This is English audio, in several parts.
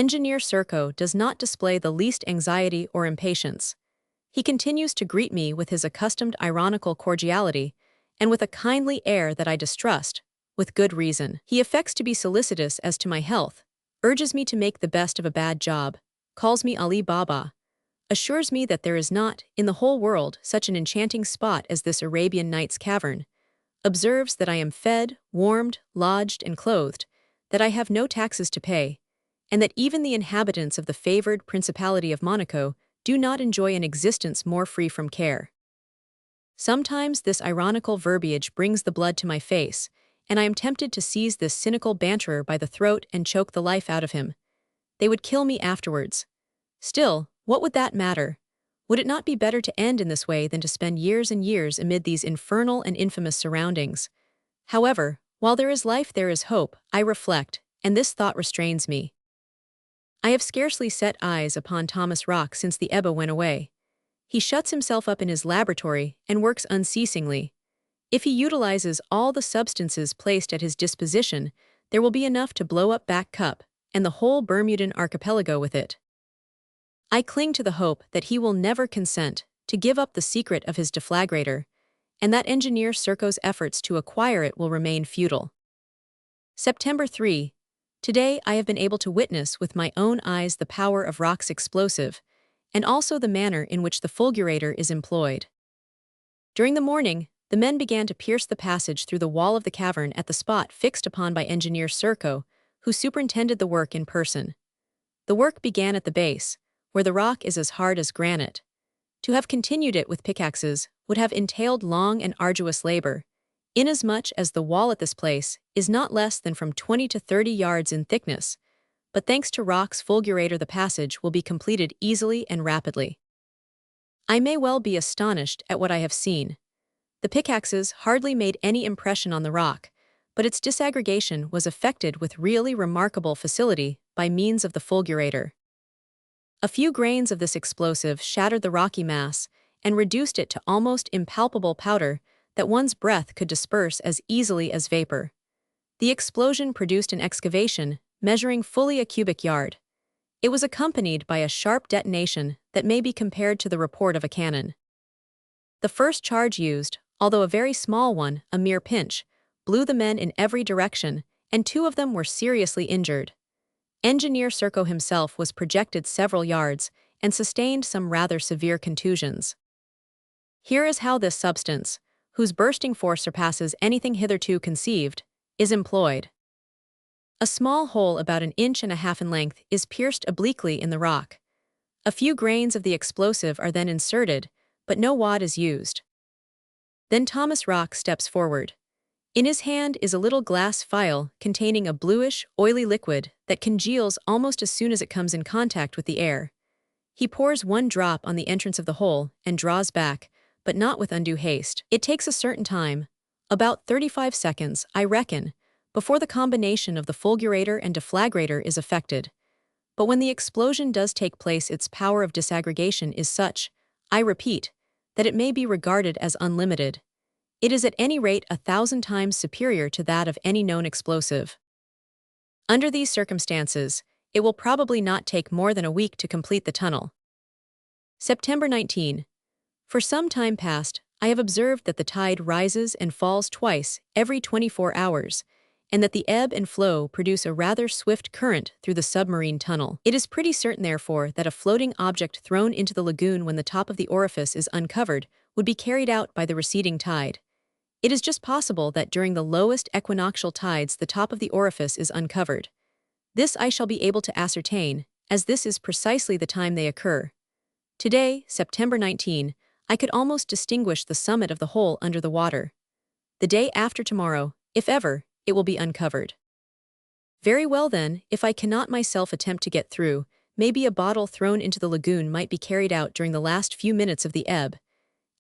Engineer Serko does not display the least anxiety or impatience. He continues to greet me with his accustomed ironical cordiality, and with a kindly air that I distrust, with good reason. He affects to be solicitous as to my health, urges me to make the best of a bad job, calls me Ali Baba, assures me that there is not, in the whole world, such an enchanting spot as this Arabian Nights cavern, observes that I am fed, warmed, lodged, and clothed, that I have no taxes to pay, and that even the inhabitants of the favored Principality of Monaco do not enjoy an existence more free from care. Sometimes this ironical verbiage brings the blood to my face, and I am tempted to seize this cynical banterer by the throat and choke the life out of him. They would kill me afterwards. Still, what would that matter? Would it not be better to end in this way than to spend years and years amid these infernal and infamous surroundings? However, while there is life there is hope, I reflect, and this thought restrains me. I have scarcely set eyes upon Thomas Rock since the Ebba went away. He shuts himself up in his laboratory and works unceasingly. If he utilizes all the substances placed at his disposition, there will be enough to blow up Back Cup, and the whole Bermudan archipelago with it. I cling to the hope that he will never consent to give up the secret of his deflagrator, and that Engineer Serko's efforts to acquire it will remain futile. September 3. Today I have been able to witness with my own eyes the power of Rock's explosive, and also the manner in which the fulgurator is employed. During the morning, the men began to pierce the passage through the wall of the cavern at the spot fixed upon by Engineer Serko, who superintended the work in person. The work began at the base, where the rock is as hard as granite. To have continued it with pickaxes would have entailed long and arduous labor, inasmuch as the wall at this place is not less than from 20 to 30 yards in thickness, but thanks to Rock's fulgurator the passage will be completed easily and rapidly. I may well be astonished at what I have seen. The pickaxes hardly made any impression on the rock, but its disaggregation was effected with really remarkable facility by means of the fulgurator. A few grains of this explosive shattered the rocky mass and reduced it to almost impalpable powder that one's breath could disperse as easily as vapor. The explosion produced an excavation measuring fully a cubic yard. It was accompanied by a sharp detonation that may be compared to the report of a cannon. The first charge used, although a very small one, a mere pinch, blew the men in every direction, and 2 of them were seriously injured. Engineer Serko himself was projected several yards and sustained some rather severe contusions. Here is how this substance, whose bursting force surpasses anything hitherto conceived, is employed. A small hole about 1.5 inches in length is pierced obliquely in the rock. A few grains of the explosive are then inserted, but no wad is used. Then Thomas Rock steps forward. In his hand is a little glass phial containing a bluish, oily liquid that congeals almost as soon as it comes in contact with the air. He pours 1 drop on the entrance of the hole and draws back, but not with undue haste. It takes a certain time, about 35 seconds, I reckon, before the combination of the fulgurator and deflagrator is effected. But when the explosion does take place, its power of disaggregation is such, I repeat, that it may be regarded as unlimited. It is at any rate 1,000 times superior to that of any known explosive. Under these circumstances, it will probably not take more than a week to complete the tunnel. September 19. For some time past, I have observed that the tide rises and falls twice every 24 hours, and that the ebb and flow produce a rather swift current through the submarine tunnel. It is pretty certain, therefore, that a floating object thrown into the lagoon when the top of the orifice is uncovered would be carried out by the receding tide. It is just possible that during the lowest equinoctial tides the top of the orifice is uncovered. This I shall be able to ascertain, as this is precisely the time they occur. Today, September 19, I could almost distinguish the summit of the hole under the water. The day after tomorrow, if ever, it will be uncovered. Very well then, if I cannot myself attempt to get through, maybe a bottle thrown into the lagoon might be carried out during the last few minutes of the ebb.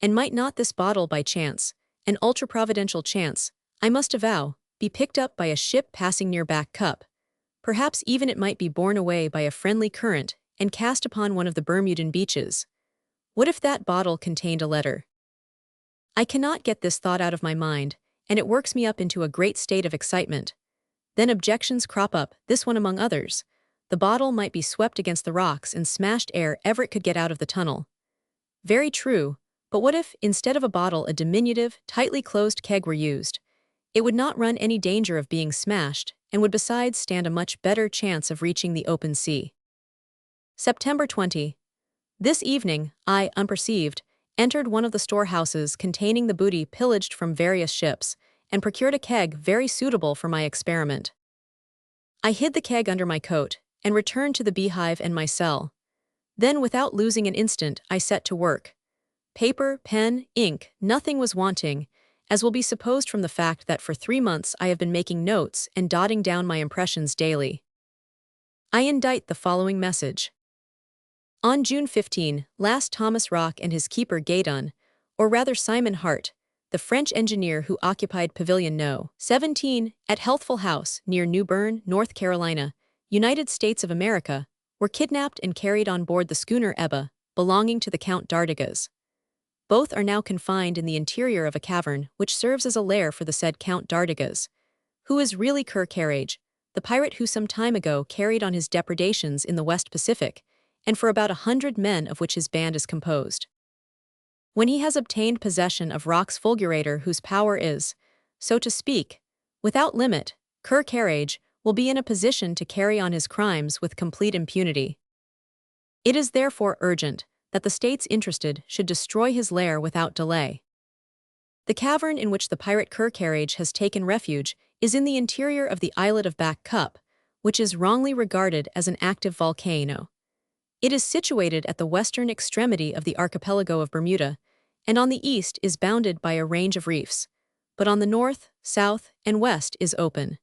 And might not this bottle by chance, an ultra-providential chance, I must avow, be picked up by a ship passing near Back Cup? Perhaps even it might be borne away by a friendly current and cast upon one of the Bermudan beaches. What if that bottle contained a letter? I cannot get this thought out of my mind, and it works me up into a great state of excitement. Then objections crop up, this one among others. the bottle might be swept against the rocks and smashed ere ever it could get out of the tunnel. Very true, but what if, instead of a bottle, a diminutive, tightly closed keg were used? It would not run any danger of being smashed, and would besides stand a much better chance of reaching the open sea. September 20. This evening, I, unperceived, entered one of the storehouses containing the booty pillaged from various ships, and procured a keg very suitable for my experiment. I hid the keg under my coat, and returned to the beehive and my cell. Then, without losing an instant, I set to work. Paper, pen, ink, nothing was wanting, as will be supposed from the fact that for 3 months I have been making notes and dotting down my impressions daily. I indite the following message. On June 15, last Thomas Rock and his keeper Gaydon, or rather Simon Hart, the French engineer who occupied Pavilion No. 17 at Healthful House near New Bern, North Carolina, United States of America, were kidnapped and carried on board the schooner Ebba, belonging to the Count d'Artigas. Both are now confined in the interior of a cavern which serves as a lair for the said Count d'Artigas, who is really Ker Karage, the pirate who some time ago carried on his depredations in the West Pacific, and for about 100 men of which his band is composed. When he has obtained possession of Rock's fulgurator whose power is, so to speak, without limit, Ker Karage will be in a position to carry on his crimes with complete impunity. It is therefore urgent that the states interested should destroy his lair without delay. The cavern in which the pirate Ker Karage has taken refuge is in the interior of the islet of Back Cup, which is wrongly regarded as an active volcano. It is situated at the western extremity of the archipelago of Bermuda, and on the east is bounded by a range of reefs, but on the north, south, and west is open.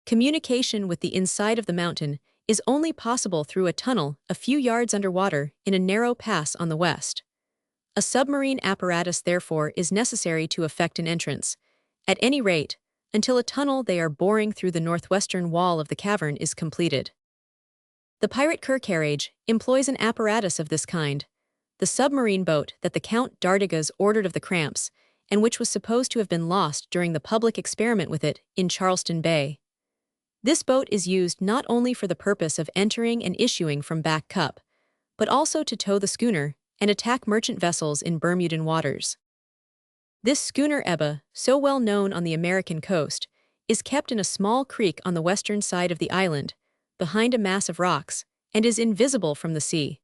Communication with the inside of the mountain is only possible through a tunnel a few yards underwater in a narrow pass on the west. A submarine apparatus therefore is necessary to effect an entrance, at any rate, until a tunnel they are boring through the northwestern wall of the cavern is completed. The pirate Ker Karage employs an apparatus of this kind, the submarine boat that the Count d'Artigas ordered of the Cramps, and which was supposed to have been lost during the public experiment with it in Charleston Bay. This boat is used not only for the purpose of entering and issuing from Back Cup, but also to tow the schooner and attack merchant vessels in Bermudan waters. This schooner Ebba, so well known on the American coast, is kept in a small creek on the western side of the island, behind a mass of rocks, and is invisible from the sea.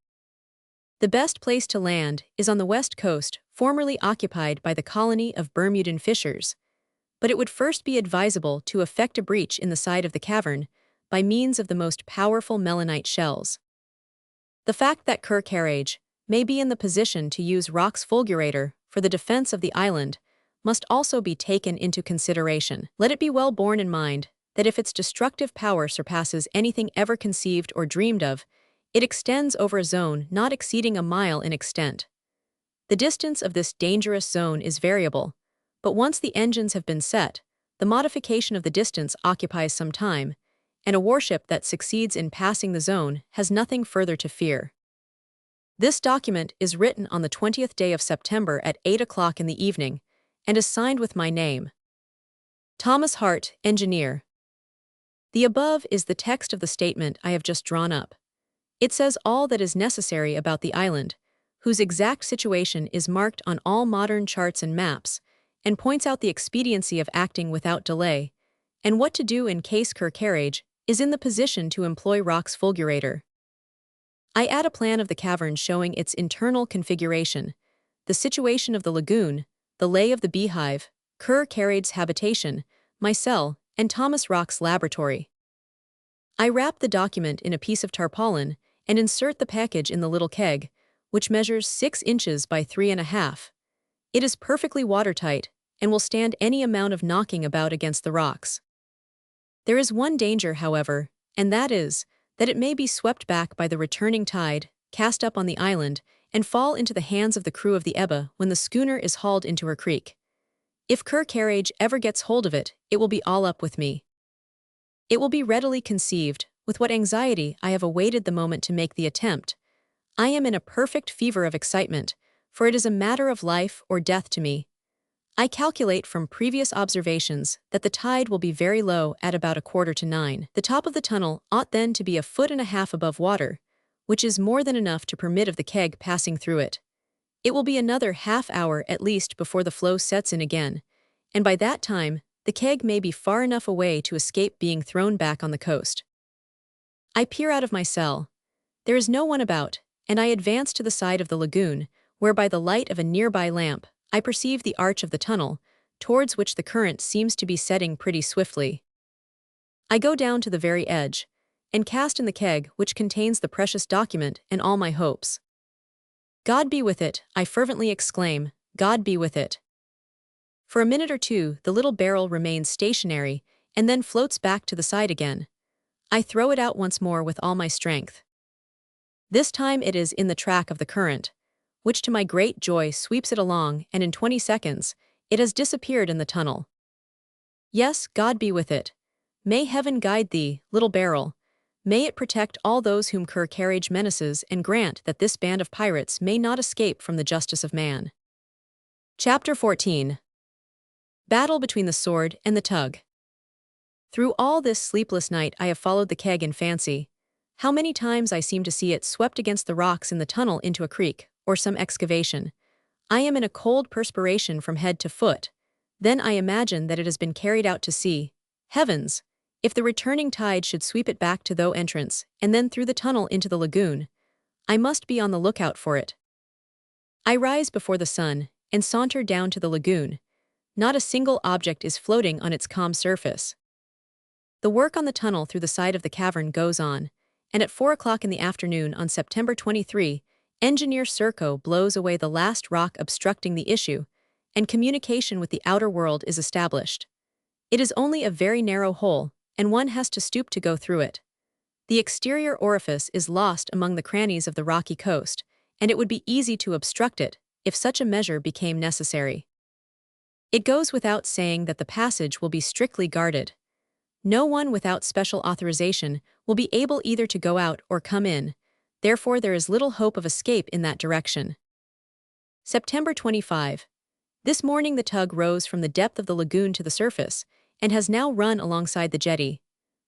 The best place to land is on the west coast, formerly occupied by the colony of Bermudan fishers, but it would first be advisable to effect a breach in the side of the cavern by means of the most powerful melanite shells. The fact that Ker Karage may be in the position to use Rock's fulgurator for the defense of the island must also be taken into consideration. Let it be well borne in mind that if its destructive power surpasses anything ever conceived or dreamed of, it extends over a zone not exceeding a mile in extent. The distance of this dangerous zone is variable, but once the engines have been set, the modification of the distance occupies some time, and a warship that succeeds in passing the zone has nothing further to fear. This document is written on the 20th day of September at 8 o'clock in the evening, and is signed with my name. Thomas Hart, Engineer. The above is the text of the statement I have just drawn up. It says all that is necessary about the island, whose exact situation is marked on all modern charts and maps, and points out the expediency of acting without delay, and what to do in case Ker Karage is in the position to employ Rock's fulgurator. I add a plan of the cavern showing its internal configuration, the situation of the lagoon, the lay of the beehive, Ker Karage's habitation, my cell, and Thomas Rock's laboratory. I wrap the document in a piece of tarpaulin and insert the package in the little keg, which measures 6 inches by 3.5. It is perfectly watertight and will stand any amount of knocking about against the rocks. There is one danger, however, and that is that it may be swept back by the returning tide, cast up on the island, and fall into the hands of the crew of the Ebba when the schooner is hauled into her creek. If Ker Karage ever gets hold of it, it will be all up with me. It will be readily conceived with what anxiety I have awaited the moment to make the attempt. I am in a perfect fever of excitement, for it is a matter of life or death to me. I calculate from previous observations that the tide will be very low at about 8:45. The top of the tunnel ought then to be 1.5 feet above water, which is more than enough to permit of the keg passing through it. It will be another half hour at least before the flow sets in again, and by that time, the keg may be far enough away to escape being thrown back on the coast. I peer out of my cell. There is no one about, and I advance to the side of the lagoon, where by the light of a nearby lamp, I perceive the arch of the tunnel, towards which the current seems to be setting pretty swiftly. I go down to the very edge, and cast in the keg which contains the precious document and all my hopes. God be with it, I fervently exclaim, God be with it. For a minute or two, the little barrel remains stationary, and then floats back to the side again. I throw it out once more with all my strength. This time it is in the track of the current, which to my great joy sweeps it along, and in 20 seconds, it has disappeared in the tunnel. Yes, God be with it. May heaven guide thee, little barrel. May it protect all those whom carriage menaces, and grant that this band of pirates may not escape from the justice of man. Chapter 14. Battle between the sword and the tug. Through all this sleepless night I have followed the keg in fancy. How many times I seem to see it swept against the rocks in the tunnel into a creek, or some excavation. I am in a cold perspiration from head to foot. Then I imagine that it has been carried out to sea. Heavens! If the returning tide should sweep it back to the entrance, and then through the tunnel into the lagoon, I must be on the lookout for it. I rise before the sun, and saunter down to the lagoon. Not a single object is floating on its calm surface. The work on the tunnel through the side of the cavern goes on, and at 4 o'clock in the afternoon on September 23, Engineer Serko blows away the last rock obstructing the issue, and communication with the outer world is established. It is only a very narrow hole, and one has to stoop to go through it. The exterior orifice is lost among the crannies of the rocky coast, and it would be easy to obstruct it, if such a measure became necessary. It goes without saying that the passage will be strictly guarded. No one without special authorization will be able either to go out or come in, therefore there is little hope of escape in that direction. September 25. This morning the tug rose from the depth of the lagoon to the surface, and has now run alongside the jetty.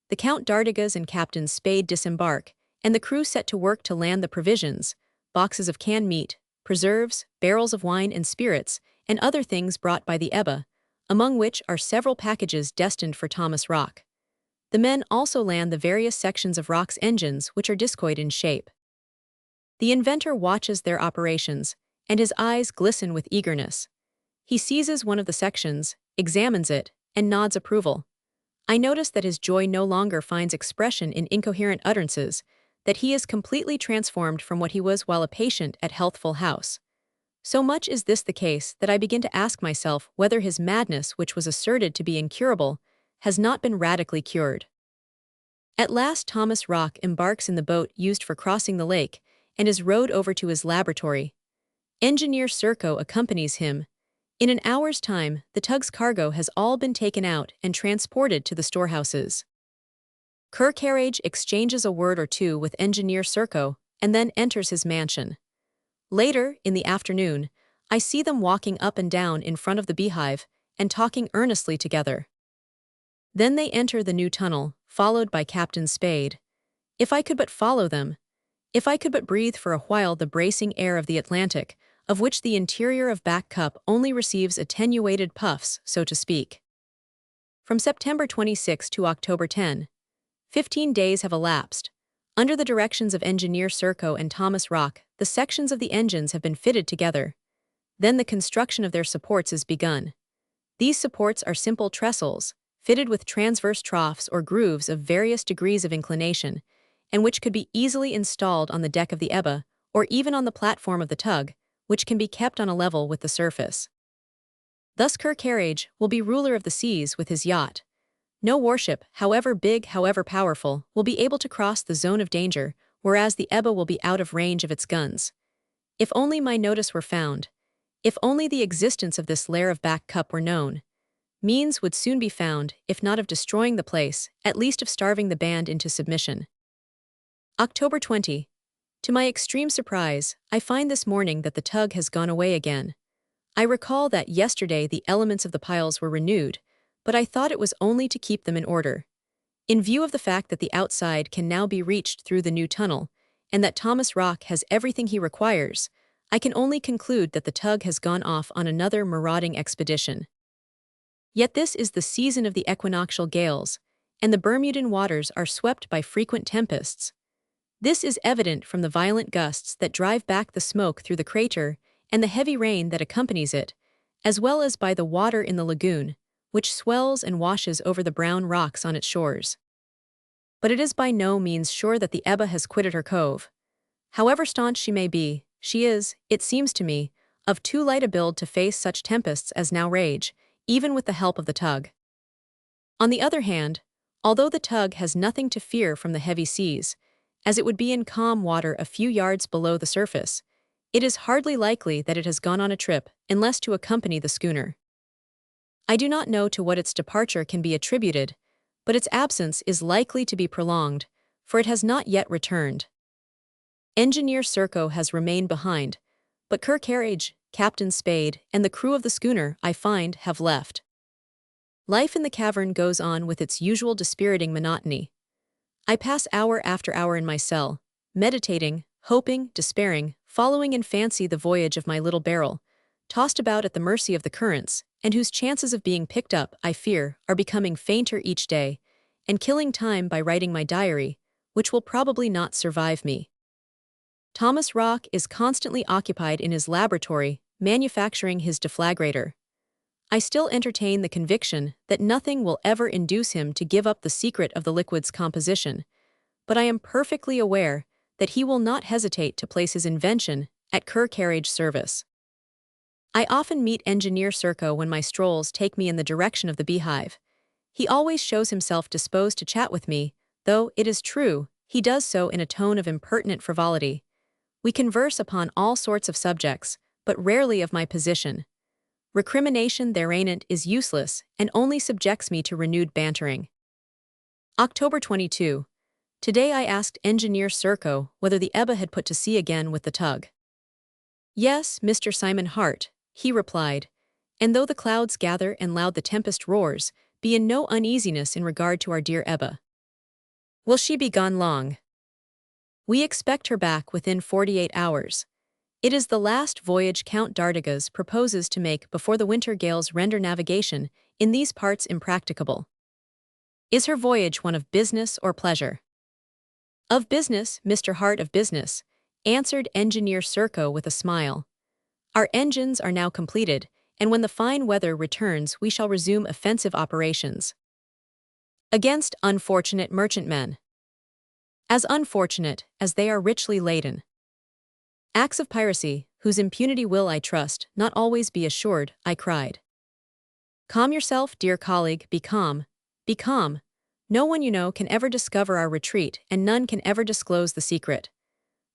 The Count d'Artigas and Captain Spade disembark, and the crew set to work to land the provisions, boxes of canned meat, preserves, barrels of wine and spirits, and other things brought by the Ebba, among which are several packages destined for Thomas Rock. The men also land the various sections of Rock's engines which are discoid in shape. The inventor watches their operations, and his eyes glisten with eagerness. He seizes one of the sections, examines it, and nods approval. I notice that his joy no longer finds expression in incoherent utterances, that he is completely transformed from what he was while a patient at Healthful House. So much is this the case that I begin to ask myself whether his madness, which was asserted to be incurable, has not been radically cured. At last Thomas Rock embarks in the boat used for crossing the lake, and is rowed over to his laboratory. Engineer Serko accompanies him. In an hour's time, the tug's cargo has all been taken out and transported to the storehouses. Carriage exchanges a word or two with Engineer Serko, and then enters his mansion. Later, in the afternoon, I see them walking up and down in front of the beehive, and talking earnestly together. Then they enter the new tunnel, followed by Captain Spade. If I could but follow them! If I could but breathe for a while the bracing air of the Atlantic, of which the interior of Back Cup only receives attenuated puffs, so to speak. From September 26 to October 10, 15 days have elapsed. Under the directions of Engineer Serko and Thomas Rock, the sections of the engines have been fitted together. Then the construction of their supports is begun. These supports are simple trestles, fitted with transverse troughs or grooves of various degrees of inclination, and which could be easily installed on the deck of the Ebba, or even on the platform of the tug, which can be kept on a level with the surface. Thus Carriage will be ruler of the seas with his yacht. No warship, however big, however powerful, will be able to cross the zone of danger, whereas the Ebba will be out of range of its guns. If only my notice were found, if only the existence of this lair of Back Cup were known, means would soon be found, if not of destroying the place, at least of starving the band into submission. October 20. To my extreme surprise, I find this morning that the tug has gone away again. I recall that yesterday the elements of the piles were renewed, but I thought it was only to keep them in order. In view of the fact that the outside can now be reached through the new tunnel, and that Thomas Rock has everything he requires, I can only conclude that the tug has gone off on another marauding expedition. Yet this is the season of the equinoctial gales, and the Bermudan waters are swept by frequent tempests. This is evident from the violent gusts that drive back the smoke through the crater and the heavy rain that accompanies it, as well as by the water in the lagoon, which swells and washes over the brown rocks on its shores. But it is by no means sure that the Ebba has quitted her cove. However staunch she may be, she is, it seems to me, of too light a build to face such tempests as now rage, even with the help of the tug. On the other hand, although the tug has nothing to fear from the heavy seas, as it would be in calm water a few yards below the surface, it is hardly likely that it has gone on a trip unless to accompany the schooner. I do not know to what its departure can be attributed, but its absence is likely to be prolonged, for it has not yet returned. Engineer Serko has remained behind, but Kercarriage, Captain Spade, and the crew of the schooner, I find, have left. Life in the cavern goes on with its usual dispiriting monotony. I pass hour after hour in my cell, meditating, hoping, despairing, following in fancy the voyage of my little barrel, tossed about at the mercy of the currents, and whose chances of being picked up, I fear, are becoming fainter each day, and killing time by writing my diary, which will probably not survive me. Thomas Rock is constantly occupied in his laboratory, manufacturing his deflagrator. I still entertain the conviction that nothing will ever induce him to give up the secret of the liquid's composition, but I am perfectly aware that he will not hesitate to place his invention at Kercarriage service. I often meet Engineer Serko when my strolls take me in the direction of the beehive. He always shows himself disposed to chat with me, though, it is true, he does so in a tone of impertinent frivolity. We converse upon all sorts of subjects, but rarely of my position. Recrimination thereanent is useless and only subjects me to renewed bantering. October 22. Today I asked Engineer Serko whether the Ebba had put to sea again with the tug. Yes, Mr. Simon Hart, he replied, and though the clouds gather and loud the tempest roars, be in no uneasiness in regard to our dear Ebba. Will she be gone long? We expect her back within 48 hours. It is the last voyage Count d'Artigas proposes to make before the winter gales render navigation in these parts impracticable. Is her voyage one of business or pleasure? Of business, Mr. Hart, of business, answered Engineer Serko with a smile. Our engines are now completed, and when the fine weather returns we shall resume offensive operations. Against unfortunate merchantmen. As unfortunate as they are richly laden. Acts of piracy, whose impunity will, I trust, not always be assured, I cried. Calm yourself, dear colleague, be calm, be calm. No one you know can ever discover our retreat, and none can ever disclose the secret.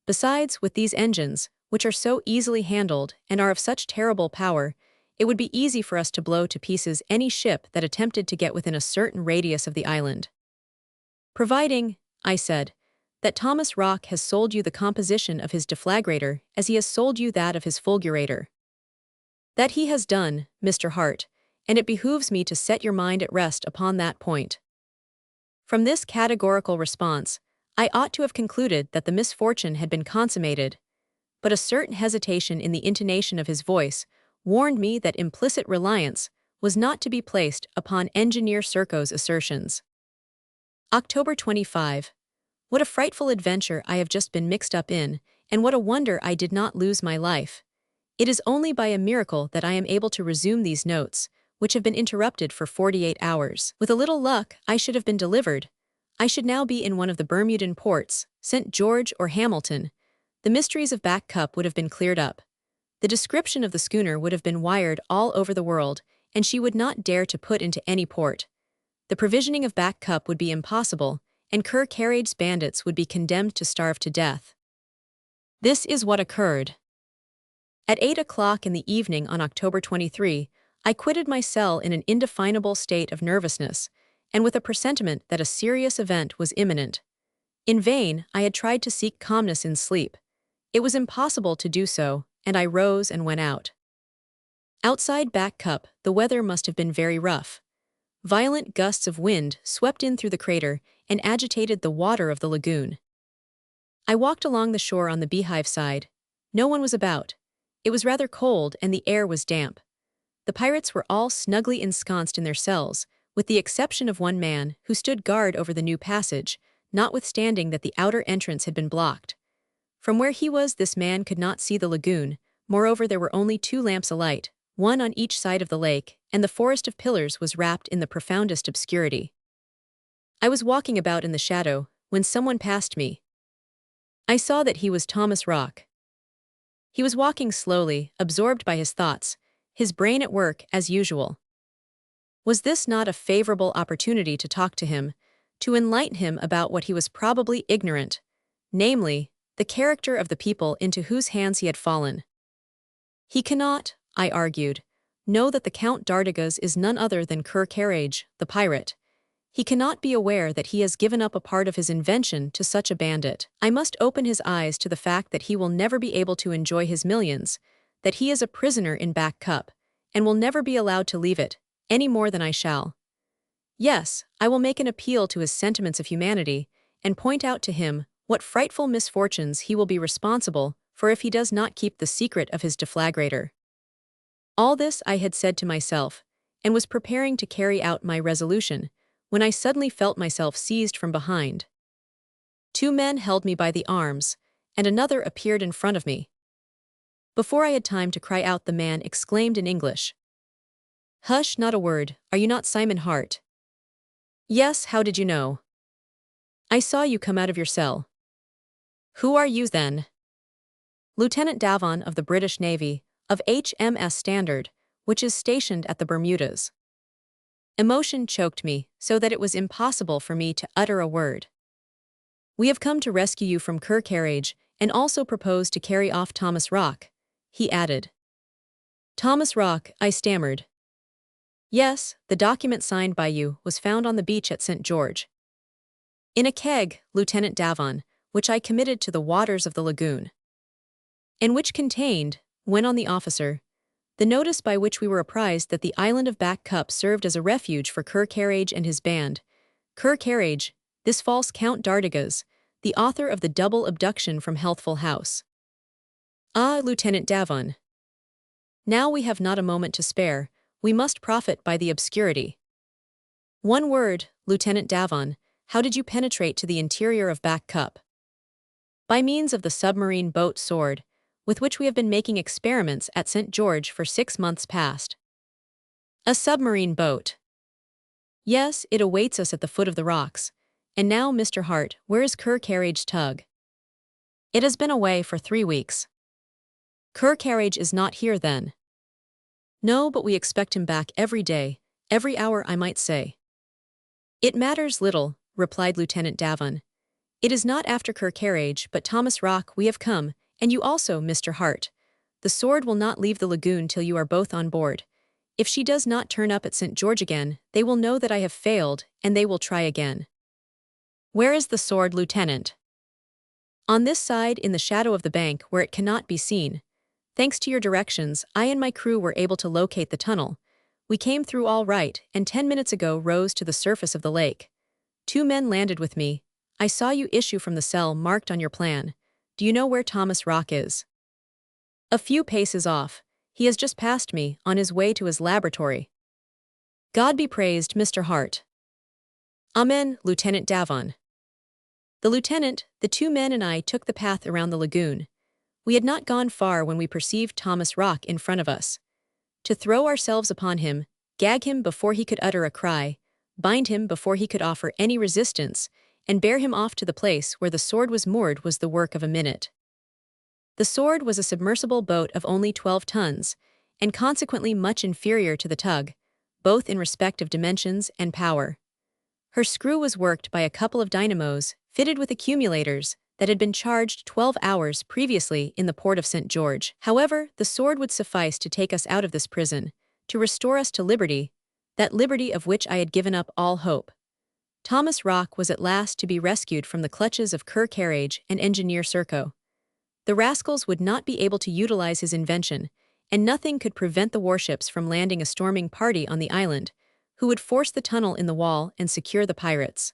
Besides, with these engines, which are so easily handled and are of such terrible power, it would be easy for us to blow to pieces any ship that attempted to get within a certain radius of the island. Providing, I said, that Thomas Rock has sold you the composition of his deflagrator as he has sold you that of his fulgurator. That he has done, Mr. Hart, and it behooves me to set your mind at rest upon that point. From this categorical response, I ought to have concluded that the misfortune had been consummated, but a certain hesitation in the intonation of his voice warned me that implicit reliance was not to be placed upon Engineer Serko's assertions. October 25. What a frightful adventure I have just been mixed up in, and what a wonder I did not lose my life. It is only by a miracle that I am able to resume these notes, which have been interrupted for 48 hours. With a little luck, I should have been delivered. I should now be in one of the Bermudan ports, St. George or Hamilton. The mysteries of Back Cup would have been cleared up. The description of the schooner would have been wired all over the world, and she would not dare to put into any port. The provisioning of Back Cup would be impossible, and Kercarriage's bandits would be condemned to starve to death. This is what occurred. At 8 o'clock in the evening on October 23, I quitted my cell in an indefinable state of nervousness, and with a presentiment that a serious event was imminent. In vain, I had tried to seek calmness in sleep. It was impossible to do so, and I rose and went out. Outside Back Cup, the weather must have been very rough. Violent gusts of wind swept in through the crater and agitated the water of the lagoon. I walked along the shore on the beehive side. No one was about. It was rather cold and the air was damp. The pirates were all snugly ensconced in their cells, with the exception of one man who stood guard over the new passage, notwithstanding that the outer entrance had been blocked. From where he was, this man could not see the lagoon. Moreover, there were only 2 lamps alight, one on each side of the lake, and the forest of pillars was wrapped in the profoundest obscurity. I was walking about in the shadow when someone passed me. I saw that he was Thomas Rock. He was walking slowly, absorbed by his thoughts, his brain at work as usual. Was this not a favorable opportunity to talk to him, to enlighten him about what he was probably ignorant, namely, the character of the people into whose hands he had fallen? He cannot, I argued, know that the Count d'Artigas is none other than Carcarage, the pirate. He cannot be aware that he has given up a part of his invention to such a bandit. I must open his eyes to the fact that he will never be able to enjoy his millions, that he is a prisoner in Back Cup, and will never be allowed to leave it, any more than I shall. Yes, I will make an appeal to his sentiments of humanity, and point out to him what frightful misfortunes he will be responsible for if he does not keep the secret of his deflagrator. All this I had said to myself, and was preparing to carry out my resolution, when I suddenly felt myself seized from behind. 2 men held me by the arms, and another appeared in front of me. Before I had time to cry out, the man exclaimed in English, "Hush, not a word. Are you not Simon Hart?" "Yes, how did you know?" "I saw you come out of your cell." "Who are you, then?" "Lieutenant Davon of the British Navy, of HMS Standard, which is stationed at the Bermudas." Emotion choked me, so that it was impossible for me to utter a word. "We have come to rescue you from Carcarage, and also propose to carry off Thomas Rock," he added. "Thomas Rock," I stammered. "Yes, the document signed by you was found on the beach at St. George." "In a keg, Lieutenant Davon, which I committed to the waters of the lagoon." "And which contained," went on the officer, "the notice by which we were apprised that the island of Back Cup served as a refuge for Carcarage and his band. Carcarage, this false Count d'Artigas, the author of the double abduction from Healthful House." "Ah, Lieutenant Davon. Now we have not a moment to spare, we must profit by the obscurity. One word, Lieutenant Davon, how did you penetrate to the interior of Back Cup?" "By means of the submarine boat Sword, with which we have been making experiments at St. George for 6 months past." "A submarine boat?" "Yes, it awaits us at the foot of the rocks. And now, Mr. Hart, where is Carcarage's tug?" "It has been away for 3 weeks." "Carcarage is not here, then?" "No, but we expect him back every day, every hour, I might say." "It matters little," replied Lieutenant Davon. "It is not after Carcarage but Thomas Rock we have come, and you also, Mr. Hart. The Sword will not leave the lagoon till you are both on board. If she does not turn up at St. George again, they will know that I have failed, and they will try again." "Where is the Sword, Lieutenant?" "On this side, in the shadow of the bank, where it cannot be seen. Thanks to your directions, I and my crew were able to locate the tunnel. We came through all right, and 10 minutes ago rose to the surface of the lake. 2 men landed with me. I saw you issue from the cell marked on your plan. Do you know where Thomas Rock is?" "A few paces off. He has just passed me, on his way to his laboratory." "God be praised, Mr. Hart." "Amen, Lieutenant Davon." The lieutenant, the 2 men and I took the path around the lagoon. We had not gone far when we perceived Thomas Rock in front of us. To throw ourselves upon him, gag him before he could utter a cry, bind him before he could offer any resistance, and bear him off to the place where the Sword was moored was the work of a minute. The Sword was a submersible boat of only 12 tons, and consequently much inferior to the tug, both in respect of dimensions and power. Her screw was worked by a couple of dynamos, fitted with accumulators, that had been charged 12 hours previously in the port of St. George. However, the Sword would suffice to take us out of this prison, to restore us to liberty, that liberty of which I had given up all hope. Thomas Rock was at last to be rescued from the clutches of Carcarage and Engineer Serko. The rascals would not be able to utilize his invention, and nothing could prevent the warships from landing a storming party on the island, who would force the tunnel in the wall and secure the pirates.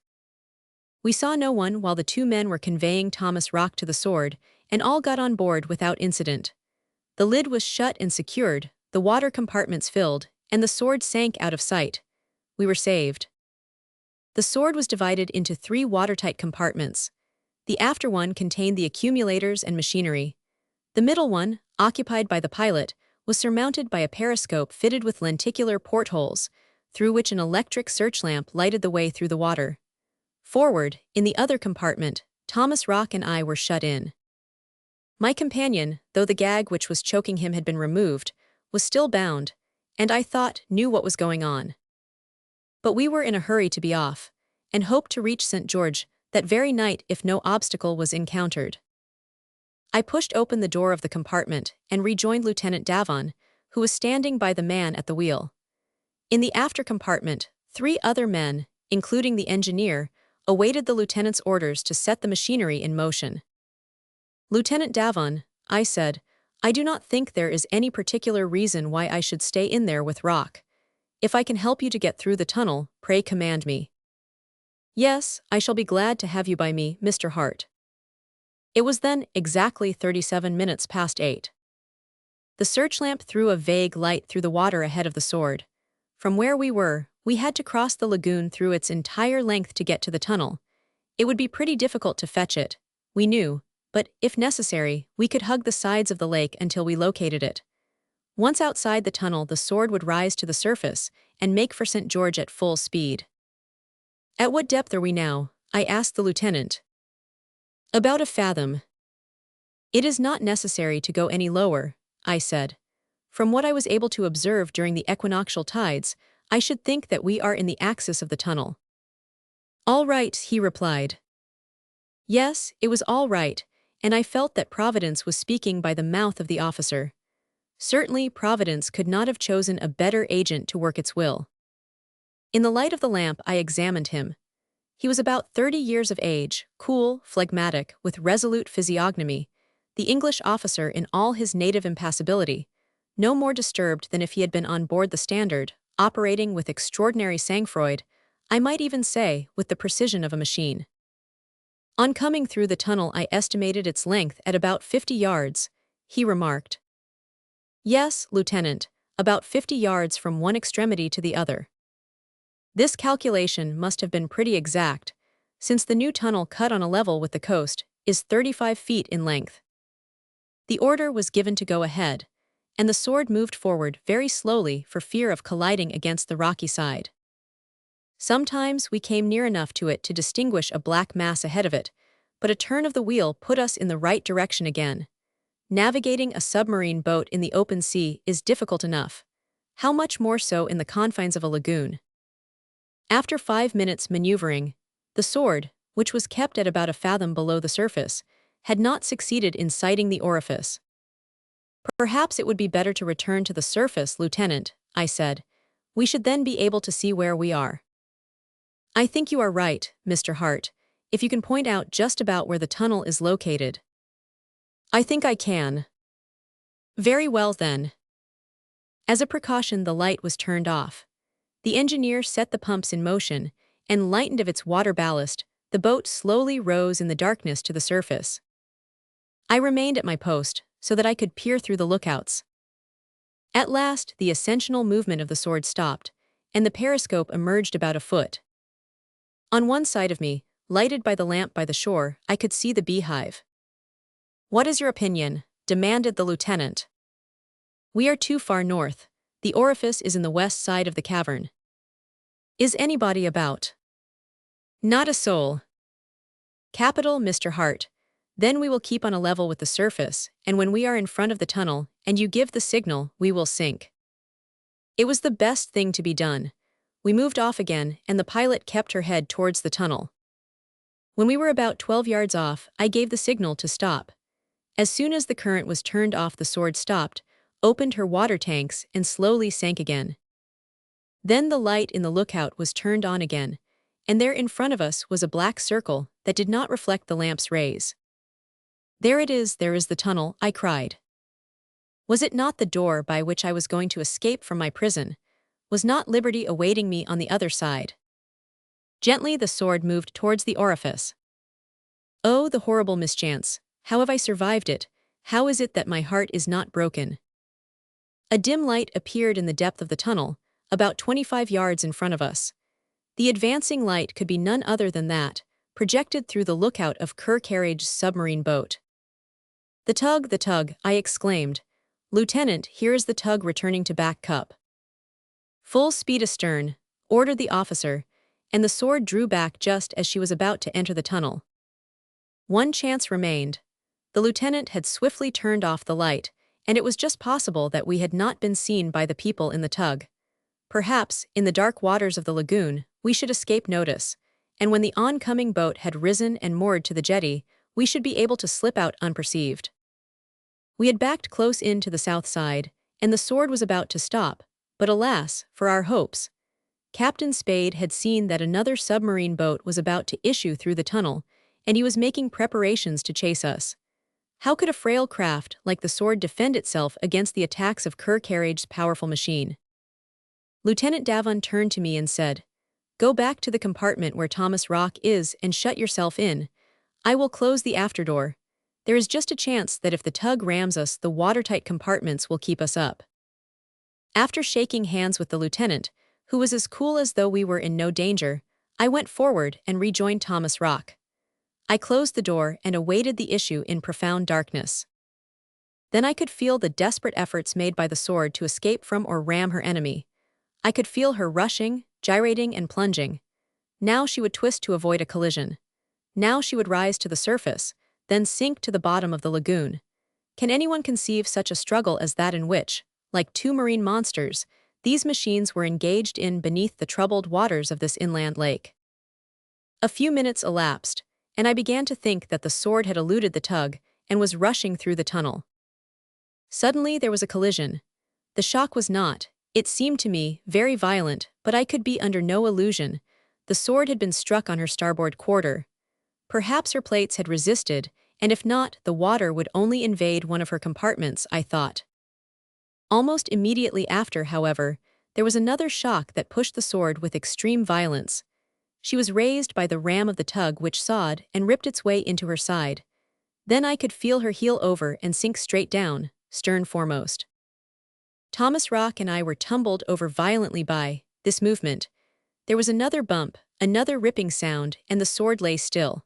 We saw no one while the two men were conveying Thomas Rock to the Sword, and all got on board without incident. The lid was shut and secured, the water compartments filled, and the Sword sank out of sight. We were saved. The Sword was divided into 3 watertight compartments. The after one contained the accumulators and machinery. The middle one, occupied by the pilot, was surmounted by a periscope fitted with lenticular portholes, through which an electric searchlamp lighted the way through the water. Forward, in the other compartment, Thomas Rock and I were shut in. My companion, though the gag which was choking him had been removed, was still bound, and I thought knew what was going on. But we were in a hurry to be off, and hoped to reach St. George that very night if no obstacle was encountered. I pushed open the door of the compartment and rejoined Lieutenant Davon, who was standing by the man at the wheel. In the after compartment, 3 other men, including the engineer, awaited the lieutenant's orders to set the machinery in motion. "Lieutenant Davon," I said, "I do not think there is any particular reason why I should stay in there with Rock. If I can help you to get through the tunnel, pray command me." "Yes, I shall be glad to have you by me, Mr. Hart." It was then exactly 37 minutes past 8. The searchlamp threw a vague light through the water ahead of the Sword. From where we were, we had to cross the lagoon through its entire length to get to the tunnel. It would be pretty difficult to fetch it, we knew, but, if necessary, we could hug the sides of the lake until we located it. Once outside the tunnel, the Sword would rise to the surface and make for St. George at full speed. "At what depth are we now?" I asked the lieutenant. "About a fathom." "It is not necessary to go any lower," I said. "From what I was able to observe during the equinoctial tides, I should think that we are in the axis of the tunnel." "All right," he replied. Yes, it was all right, and I felt that Providence was speaking by the mouth of the officer. Certainly, Providence could not have chosen a better agent to work its will. In the light of the lamp, I examined him. He was about 30 years of age, cool, phlegmatic, with resolute physiognomy, the English officer in all his native impassibility, no more disturbed than if he had been on board the Standard, operating with extraordinary sang-froid, I might even say, with the precision of a machine. On coming through the tunnel, I estimated its length at about 50 yards, he remarked. "Yes, Lieutenant, about 50 yards from one extremity to the other." This calculation must have been pretty exact, since the new tunnel cut on a level with the coast is 35 feet in length. The order was given to go ahead, and the Sword moved forward very slowly for fear of colliding against the rocky side. Sometimes we came near enough to it to distinguish a black mass ahead of it, but a turn of the wheel put us in the right direction again. Navigating a submarine boat in the open sea is difficult enough. How much more so in the confines of a lagoon? After 5 minutes maneuvering, the Sword, which was kept at about a fathom below the surface, had not succeeded in sighting the orifice. "Perhaps it would be better to return to the surface, Lieutenant," I said. "We should then be able to see where we are." "I think you are right, Mr. Hart, if you can point out just about where the tunnel is located." "I think I can." "Very well then." As a precaution, the light was turned off. The engineer set the pumps in motion, and lightened of its water ballast, the boat slowly rose in the darkness to the surface. I remained at my post, so that I could peer through the lookouts. At last, the ascensional movement of the Sword stopped, and the periscope emerged about a foot. On one side of me, lighted by the lamp by the shore, I could see the beehive. "What is your opinion?" demanded the lieutenant. "We are too far north. The orifice is in the west side of the cavern." "Is anybody about?" "Not a soul." "Capital, Mr. Hart. Then we will keep on a level with the surface, and when we are in front of the tunnel, and you give the signal, we will sink." It was the best thing to be done. We moved off again, and the pilot kept her head towards the tunnel. When we were about 12 yards off, I gave the signal to stop. As soon as the current was turned off, the Sword stopped, opened her water tanks, and slowly sank again. Then the light in the lookout was turned on again, and there in front of us was a black circle that did not reflect the lamp's rays. There is the tunnel," I cried. Was it not the door by which I was going to escape from my prison? Was not liberty awaiting me on the other side? Gently the sword moved towards the orifice. Oh, the horrible mischance! How have I survived it? How is it that my heart is not broken? A dim light appeared in the depth of the tunnel, about 25 yards in front of us. The advancing light could be none other than that, projected through the lookout of Kerkaridge's submarine boat. The tug, I exclaimed. Lieutenant, here is the tug returning to Back Cup. Full speed astern, ordered the officer, and the sword drew back just as she was about to enter the tunnel. One chance remained. The lieutenant had swiftly turned off the light, and it was just possible that we had not been seen by the people in the tug. Perhaps, in the dark waters of the lagoon, we should escape notice, and when the oncoming boat had risen and moored to the jetty, we should be able to slip out unperceived. We had backed close in to the south side, and the sword was about to stop, but alas, for our hopes. Captain Spade had seen that another submarine boat was about to issue through the tunnel, and he was making preparations to chase us. How could a frail craft like the sword defend itself against the attacks of Kerkaridge's powerful machine? Lieutenant Davon turned to me and said, "Go back to the compartment where Thomas Rock is and shut yourself in. I will close the afterdoor. There is just a chance that if the tug rams us, the watertight compartments will keep us up." After shaking hands with the lieutenant, who was as cool as though we were in no danger, I went forward and rejoined Thomas Rock. I closed the door and awaited the issue in profound darkness. Then I could feel the desperate efforts made by the sword to escape from or ram her enemy. I could feel her rushing, gyrating, and plunging. Now she would twist to avoid a collision. Now she would rise to the surface, then sink to the bottom of the lagoon. Can anyone conceive such a struggle as that in which, like two marine monsters, these machines were engaged in beneath the troubled waters of this inland lake? A few minutes elapsed, and I began to think that the sword had eluded the tug and was rushing through the tunnel. Suddenly there was a collision. The shock was not, it seemed to me, very violent, but I could be under no illusion. The sword had been struck on her starboard quarter. Perhaps her plates had resisted, and if not, the water would only invade one of her compartments, I thought. Almost immediately after, however, there was another shock that pushed the sword with extreme violence. She was raised by the ram of the tug which sawed and ripped its way into her side. Then I could feel her heel over and sink straight down, stern foremost. Thomas Rock and I were tumbled over violently by this movement. There was another bump, another ripping sound, and the sword lay still.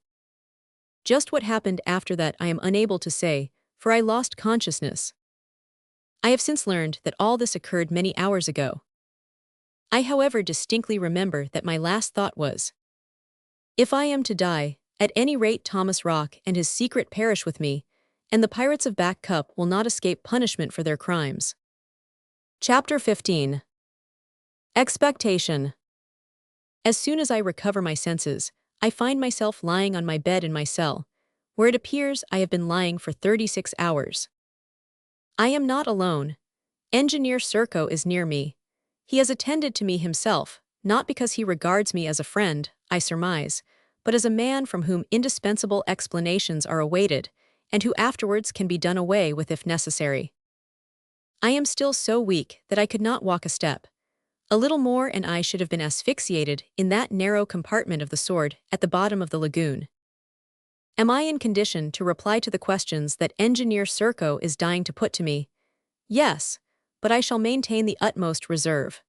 Just what happened after that I am unable to say, for I lost consciousness. I have since learned that all this occurred many hours ago. I, however, distinctly remember that my last thought was, if I am to die, at any rate Thomas Rock and his secret perish with me, and the pirates of Back Cup will not escape punishment for their crimes. Chapter 15. Expectation. As soon as I recover my senses, I find myself lying on my bed in my cell, where it appears I have been lying for 36 hours. I am not alone. Engineer Serko is near me. He has attended to me himself, not because he regards me as a friend, I surmise, but as a man from whom indispensable explanations are awaited, and who afterwards can be done away with if necessary. I am still so weak that I could not walk a step. A little more and I should have been asphyxiated in that narrow compartment of the sword at the bottom of the lagoon. Am I in condition to reply to the questions that Engineer Serko is dying to put to me? Yes, but I shall maintain the utmost reserve.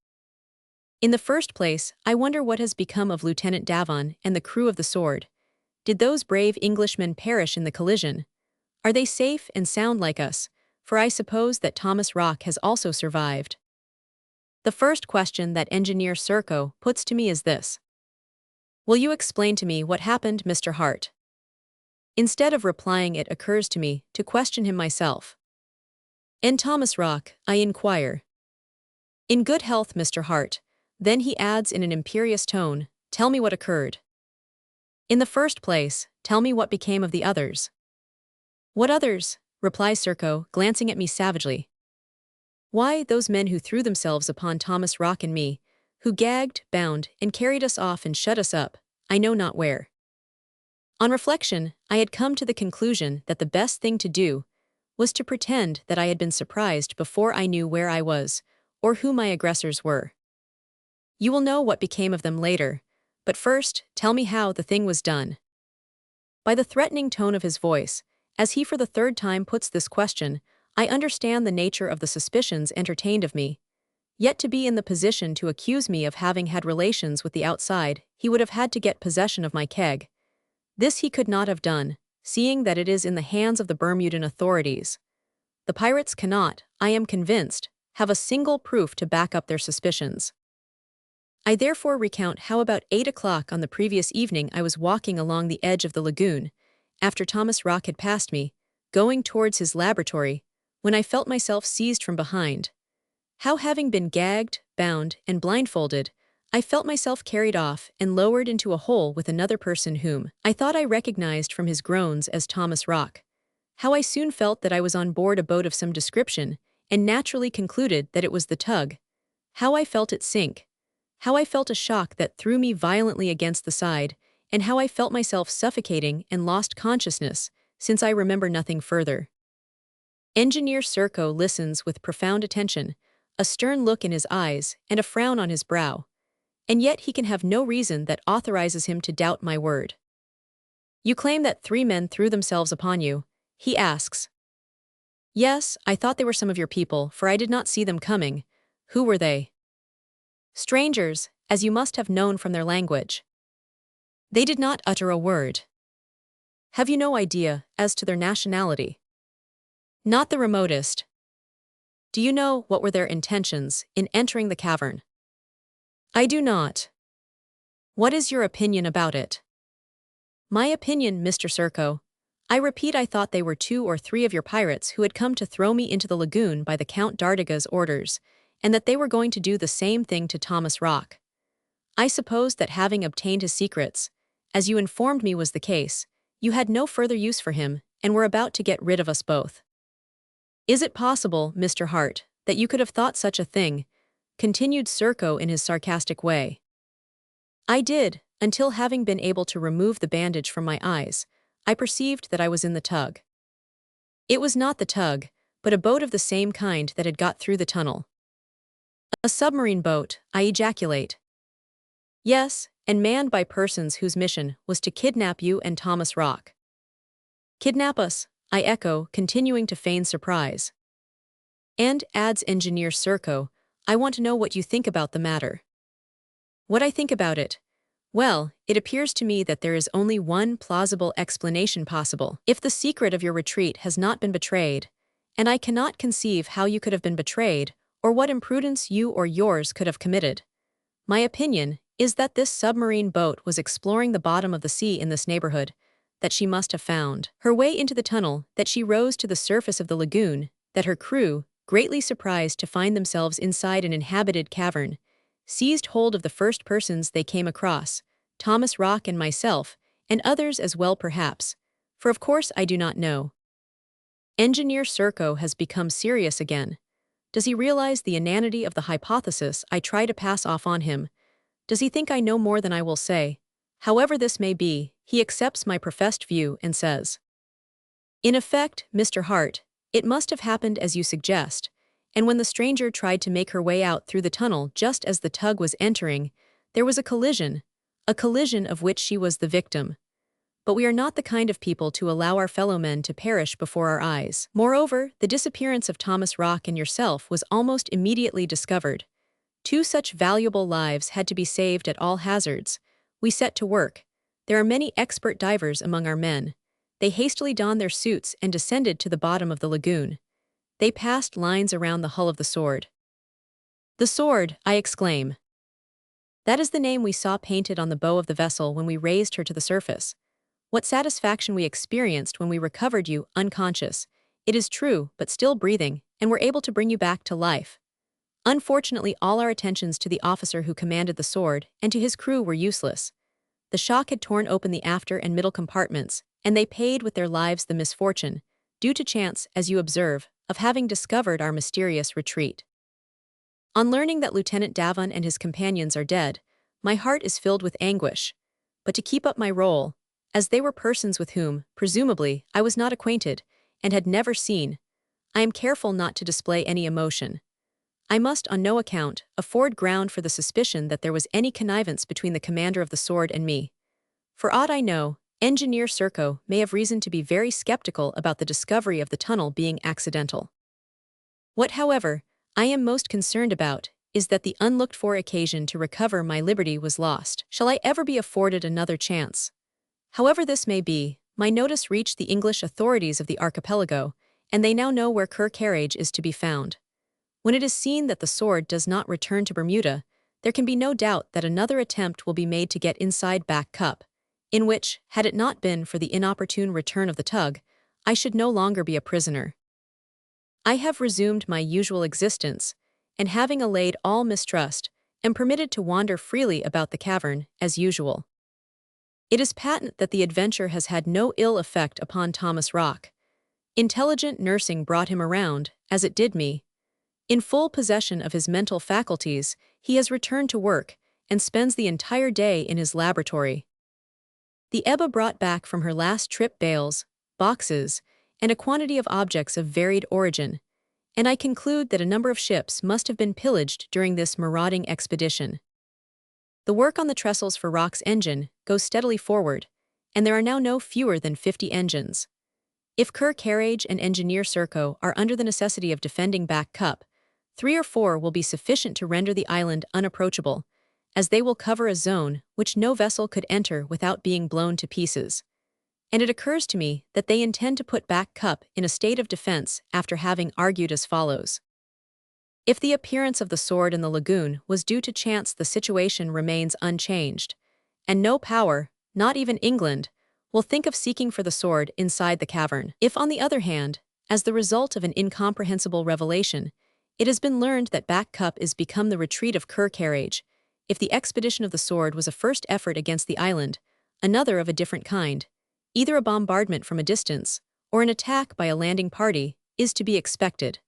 In the first place, I wonder what has become of Lieutenant Davon and the crew of the sword. Did those brave Englishmen perish in the collision? Are they safe and sound like us? For I suppose that Thomas Rock has also survived. The first question that Engineer Serko puts to me is this. Will you explain to me what happened, Mr. Hart? Instead of replying, it occurs to me to question him myself. And Thomas Rock, I inquire. In good health, Mr. Hart. Then he adds in an imperious tone, tell me what occurred. In the first place, tell me what became of the others. What others? Replies Serko, glancing at me savagely. Why, those men who threw themselves upon Thomas Rock and me, who gagged, bound, and carried us off and shut us up, I know not where. On reflection, I had come to the conclusion that the best thing to do was to pretend that I had been surprised before I knew where I was, or who my aggressors were. You will know what became of them later, but first, tell me how the thing was done. By the threatening tone of his voice, as he for the third time puts this question, I understand the nature of the suspicions entertained of me. Yet to be in the position to accuse me of having had relations with the outside, he would have had to get possession of my keg. This he could not have done, seeing that it is in the hands of the Bermudan authorities. The pirates cannot, I am convinced, have a single proof to back up their suspicions. I therefore recount how about 8 o'clock on the previous evening I was walking along the edge of the lagoon, after Thomas Rock had passed me, going towards his laboratory, when I felt myself seized from behind. How, having been gagged, bound, and blindfolded, I felt myself carried off and lowered into a hole with another person whom I thought I recognized from his groans as Thomas Rock. How I soon felt that I was on board a boat of some description, and naturally concluded that it was the tug. How I felt it sink. How I felt a shock that threw me violently against the side, and how I felt myself suffocating and lost consciousness, since I remember nothing further. Engineer Serko listens with profound attention, a stern look in his eyes and a frown on his brow. And yet he can have no reason that authorizes him to doubt my word. You claim that 3 men threw themselves upon you, he asks. Yes, I thought they were some of your people, for I did not see them coming. Who were they? Strangers, as you must have known from their language. They did not utter a word. Have you no idea as to their nationality? Not the remotest. Do you know what were their intentions in entering the cavern? I do not. What is your opinion about it? My opinion, Mr. Serko. I repeat, I thought they were 2 or 3 of your pirates who had come to throw me into the lagoon by the Count d'Artigas' orders, and that they were going to do the same thing to Thomas Rock. I supposed that having obtained his secrets, as you informed me was the case, you had no further use for him and were about to get rid of us both. Is it possible, Mr. Hart, that you could have thought such a thing? Continued Serko in his sarcastic way. I did, until having been able to remove the bandage from my eyes, I perceived that I was in the tug. It was not the tug, but a boat of the same kind that had got through the tunnel. A submarine boat, I ejaculate. Yes, and manned by persons whose mission was to kidnap you and Thomas Rock. Kidnap us, I echo, continuing to feign surprise. And, adds Engineer Serko, I want to know what you think about the matter. What I think about it? Well, it appears to me that there is only one plausible explanation possible. If the secret of your retreat has not been betrayed, and I cannot conceive how you could have been betrayed, or what imprudence you or yours could have committed. My opinion is that this submarine boat was exploring the bottom of the sea in this neighborhood, that she must have found her way into the tunnel, that she rose to the surface of the lagoon, that her crew, greatly surprised to find themselves inside an inhabited cavern, seized hold of the first persons they came across, Thomas Rock and myself, and others as well perhaps, for of course I do not know. Engineer Serko has become serious again. Does he realize the inanity of the hypothesis I try to pass off on him? Does he think I know more than I will say? However this may be, he accepts my professed view and says, in effect, Mr. Hart, it must have happened as you suggest, and when the stranger tried to make her way out through the tunnel just as the tug was entering, there was a collision of which she was the victim. But we are not the kind of people to allow our fellow men to perish before our eyes. Moreover, the disappearance of Thomas Rock and yourself was almost immediately discovered. 2 such valuable lives had to be saved at all hazards. We set to work. There are many expert divers among our men. They hastily donned their suits and descended to the bottom of the lagoon. They passed lines around the hull of the Sword. The Sword, I exclaim. That is the name we saw painted on the bow of the vessel when we raised her to the surface. What satisfaction we experienced when we recovered you, unconscious, it is true, but still breathing, and were able to bring you back to life. Unfortunately, all our attentions to the officer who commanded the Sword and to his crew were useless. The shock had torn open the after and middle compartments, and they paid with their lives the misfortune, due to chance, as you observe, of having discovered our mysterious retreat. On learning that Lieutenant Davon and his companions are dead, my heart is filled with anguish, but to keep up my role, as they were persons with whom, presumably, I was not acquainted, and had never seen, I am careful not to display any emotion. I must on no account afford ground for the suspicion that there was any connivance between the commander of the sword and me. For aught I know, Engineer Serko may have reason to be very skeptical about the discovery of the tunnel being accidental. What, however, I am most concerned about is that the unlooked-for occasion to recover my liberty was lost. Shall I ever be afforded another chance? However this may be, my notice reached the English authorities of the archipelago, and they now know where Kercarrage is to be found. When it is seen that the sword does not return to Bermuda, there can be no doubt that another attempt will be made to get inside Back Cup, in which, had it not been for the inopportune return of the tug, I should no longer be a prisoner. I have resumed my usual existence, and having allayed all mistrust, am permitted to wander freely about the cavern, as usual. It is patent that the adventure has had no ill effect upon Thomas Rock. Intelligent nursing brought him around, as it did me. In full possession of his mental faculties, he has returned to work, and spends the entire day in his laboratory. The Ebba brought back from her last trip bales, boxes, and a quantity of objects of varied origin, and I conclude that a number of ships must have been pillaged during this marauding expedition. The work on the trestles for Rock's engine goes steadily forward, and there are now no fewer than 50 engines. If Kercarrage and Engineer Serko are under the necessity of defending Back Cup, 3 or 4 will be sufficient to render the island unapproachable, as they will cover a zone which no vessel could enter without being blown to pieces. And it occurs to me that they intend to put Back Cup in a state of defense after having argued as follows. If the appearance of the sword in the lagoon was due to chance, the situation remains unchanged, and no power, not even England, will think of seeking for the sword inside the cavern. If, on the other hand, as the result of an incomprehensible revelation, it has been learned that Back Cup is become the retreat of Kercarrage, if the expedition of the sword was a first effort against the island, another of a different kind, either a bombardment from a distance, or an attack by a landing party, is to be expected.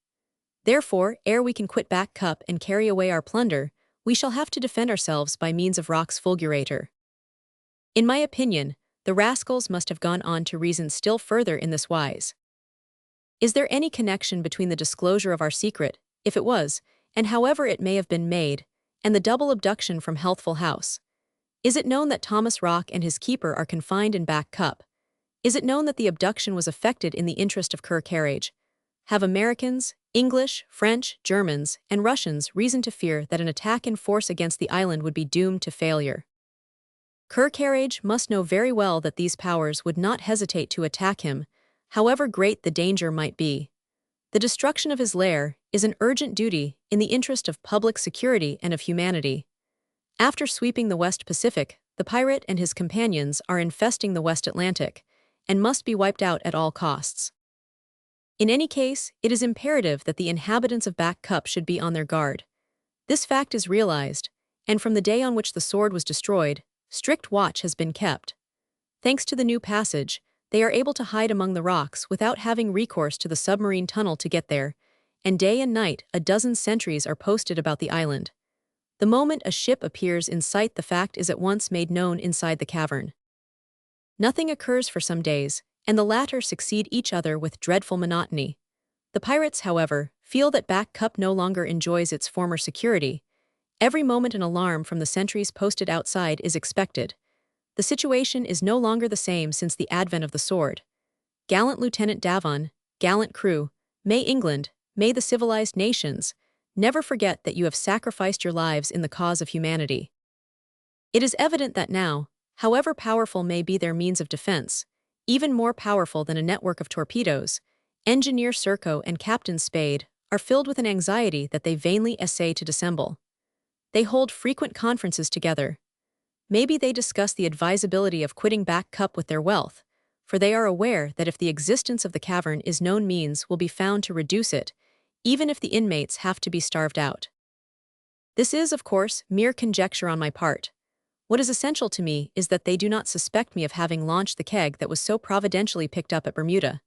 Therefore, ere we can quit Back Cup and carry away our plunder, we shall have to defend ourselves by means of Rock's fulgurator. In my opinion, the rascals must have gone on to reason still further in this wise. Is there any connection between the disclosure of our secret, if it was, and however it may have been made, and the double abduction from Healthful House? Is it known that Thomas Rock and his keeper are confined in Back Cup? Is it known that the abduction was effected in the interest of Kercarrage? Have Americans, English, French, Germans, and Russians reason to fear that an attack in force against the island would be doomed to failure? Kercarrage must know very well that these powers would not hesitate to attack him, however great the danger might be. The destruction of his lair is an urgent duty in the interest of public security and of humanity. After sweeping the West Pacific, the pirate and his companions are infesting the West Atlantic, and must be wiped out at all costs. In any case, it is imperative that the inhabitants of Back Cup should be on their guard. This fact is realized, and from the day on which the sword was destroyed, strict watch has been kept. Thanks to the new passage, they are able to hide among the rocks without having recourse to the submarine tunnel to get there, and day and night a dozen sentries are posted about the island. The moment a ship appears in sight, the fact is at once made known inside the cavern. Nothing occurs for some days, and the latter succeed each other with dreadful monotony. The pirates, however, feel that Back Cup no longer enjoys its former security. Every moment an alarm from the sentries posted outside is expected. The situation is no longer the same since the advent of the sword. Gallant Lieutenant Davon, gallant crew, may England, may the civilized nations, never forget that you have sacrificed your lives in the cause of humanity. It is evident that now, however powerful may be their means of defense, even more powerful than a network of torpedoes, Engineer Serko and Captain Spade are filled with an anxiety that they vainly essay to dissemble. They hold frequent conferences together. Maybe they discuss the advisability of quitting Back Cup with their wealth, for they are aware that if the existence of the cavern is known, means will be found to reduce it, even if the inmates have to be starved out. This is, of course, mere conjecture on my part. What is essential to me is that they do not suspect me of having launched the keg that was so providentially picked up at Bermuda.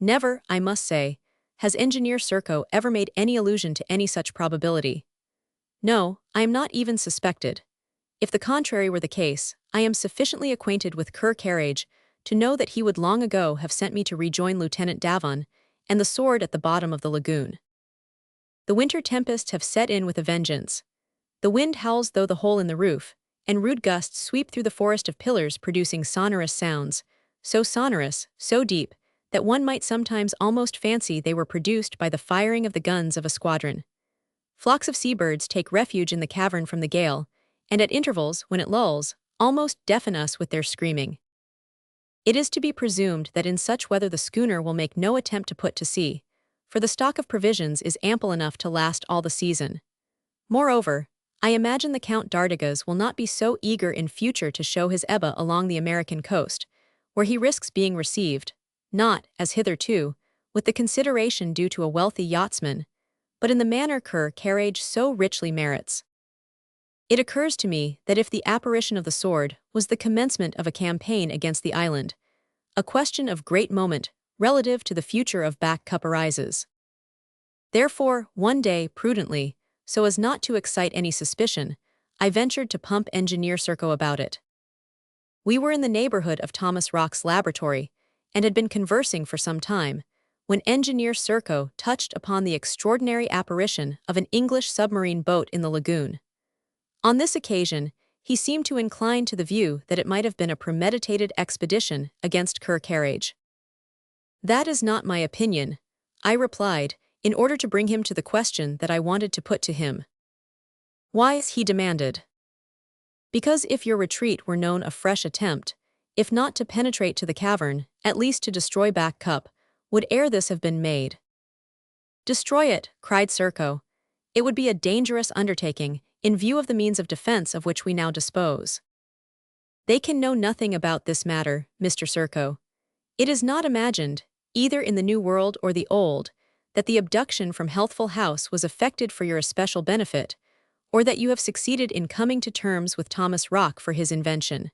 Never, I must say, has Engineer Serko ever made any allusion to any such probability. No, I am not even suspected. If the contrary were the case, I am sufficiently acquainted with Kercarrage to know that he would long ago have sent me to rejoin Lieutenant Davon, and the sword at the bottom of the lagoon. The winter tempests have set in with a vengeance. The wind howls through the hole in the roof, and rude gusts sweep through the forest of pillars producing sonorous sounds, so sonorous, so deep, that one might sometimes almost fancy they were produced by the firing of the guns of a squadron. Flocks of seabirds take refuge in the cavern from the gale, and at intervals, when it lulls, almost deafen us with their screaming. It is to be presumed that in such weather the schooner will make no attempt to put to sea, for the stock of provisions is ample enough to last all the season. Moreover, I imagine the Count d'Artigas will not be so eager in future to show his Ebba along the American coast, where he risks being received, not, as hitherto, with the consideration due to a wealthy yachtsman, but in the manner Ker Carriage so richly merits. It occurs to me that if the apparition of the sword was the commencement of a campaign against the island, a question of great moment relative to the future of Back Cup arises. Therefore, one day, prudently, so as not to excite any suspicion, I ventured to pump Engineer Serko about it. We were in the neighborhood of Thomas Rock's laboratory, and had been conversing for some time, when Engineer Serko touched upon the extraordinary apparition of an English submarine boat in the lagoon. On this occasion, he seemed to incline to the view that it might have been a premeditated expedition against Ker Carriage. "That is not my opinion," I replied, in order to bring him to the question that I wanted to put to him. "Why?" he demanded. "Because if your retreat were known a fresh attempt, if not to penetrate to the cavern, at least to destroy Back Cup, would ere this have been made." "Destroy it," cried Serko. "It would be a dangerous undertaking, in view of the means of defense of which we now dispose." "They can know nothing about this matter, Mr. Serko. It is not imagined, either in the New World or the Old, that the abduction from Healthful House was effected for your especial benefit, or that you have succeeded in coming to terms with Thomas Rock for his invention.